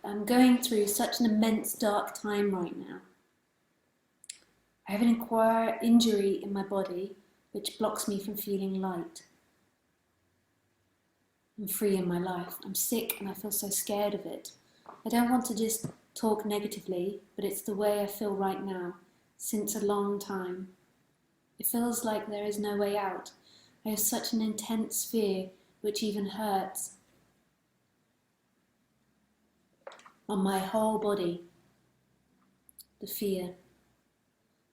I'm going through such an immense dark time right now. I have an injury in my body which blocks me from feeling light and free in my life. I'm sick and I feel so scared of it. I don't want to just talk negatively, but it's the way I feel right now, since a long time. It feels like there is no way out. I have such an intense fear which even hurts on my whole body. The fear.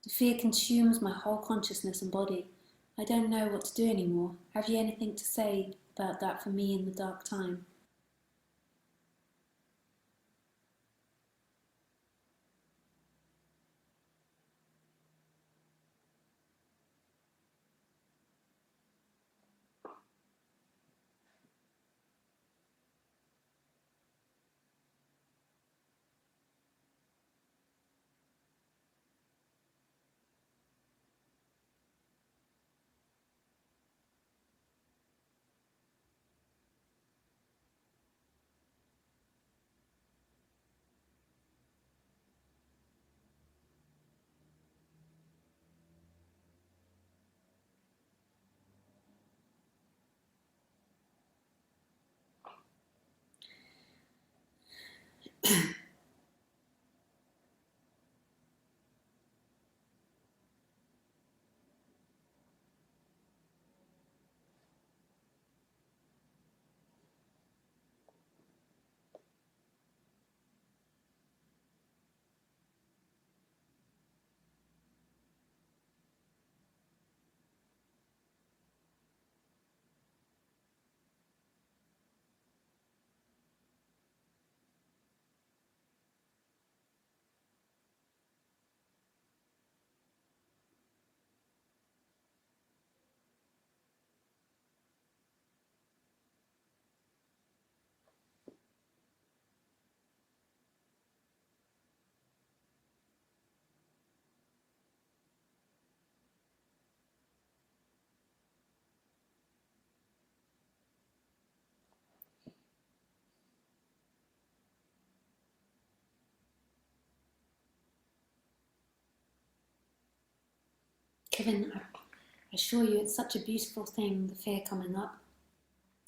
The fear consumes my whole consciousness and body. I don't know what to do anymore. Have you anything to say about that for me in the dark time? Kevin, I assure you it's such a beautiful thing, the fear coming up.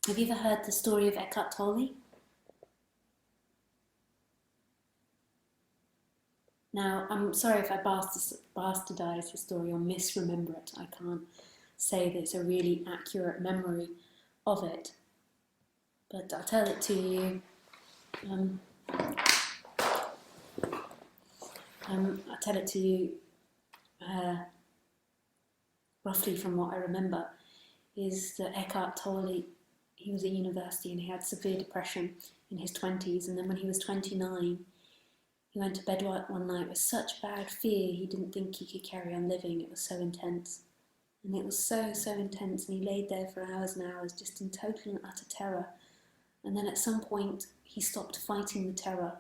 Have you ever heard the story of Eckhart Tolle? Now, I'm sorry if I bastardize his story or misremember it. I can't say that it's a really accurate memory of it, but I'll tell it to you. I'll tell it to you roughly from what I remember, is that Eckhart Tolle, he was at university and he had severe depression in his 20s, and then when he was 29, he went to bed one night with such bad fear he didn't think he could carry on living. It was so intense. And it was so intense, and he laid there for hours and hours just in total and utter terror. And then at some point he stopped fighting the terror,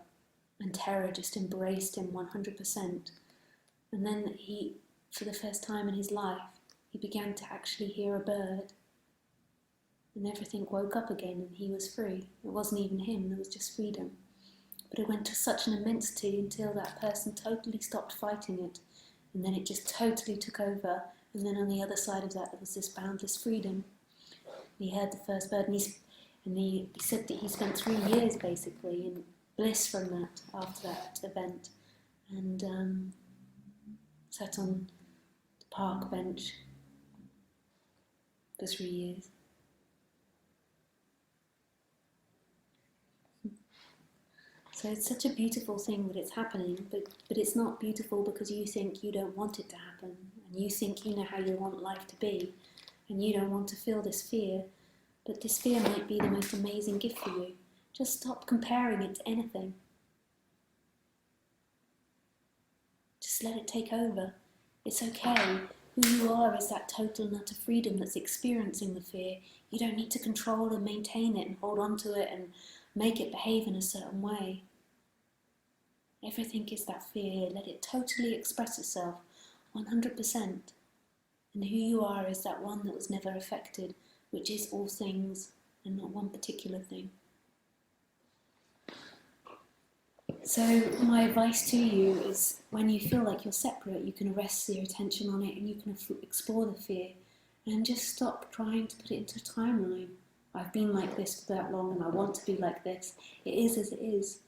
and terror just embraced him 100%. And then he, for the first time in his life, he began to actually hear a bird. And everything woke up again and he was free. It wasn't even him, there was just freedom. But it went to such an immensity until that person totally stopped fighting it. And then it just totally took over. And then on the other side of that, there was this boundless freedom. And he heard the first bird, and he said that he spent 3 years basically in bliss from that, after that event. And sat on the park bench for 3 years. So it's such a beautiful thing that it's happening, but it's not beautiful because you think you don't want it to happen, and you think you know how you want life to be, and you don't want to feel this fear, but this fear might be the most amazing gift for you. Just stop comparing it to anything. Just let it take over. It's okay. Who you are is that total and utter freedom that's experiencing the fear. You don't need to control and maintain it and hold on to it and make it behave in a certain way. Everything is that fear. Let it totally express itself 100%. And who you are is that one that was never affected, which is all things and not one particular thing. So my advice to you is, when you feel like you're separate, you can arrest your attention on it and you can explore the fear and just stop trying to put it into a timeline. I've been like this for that long and I want to be like this. It is as it is.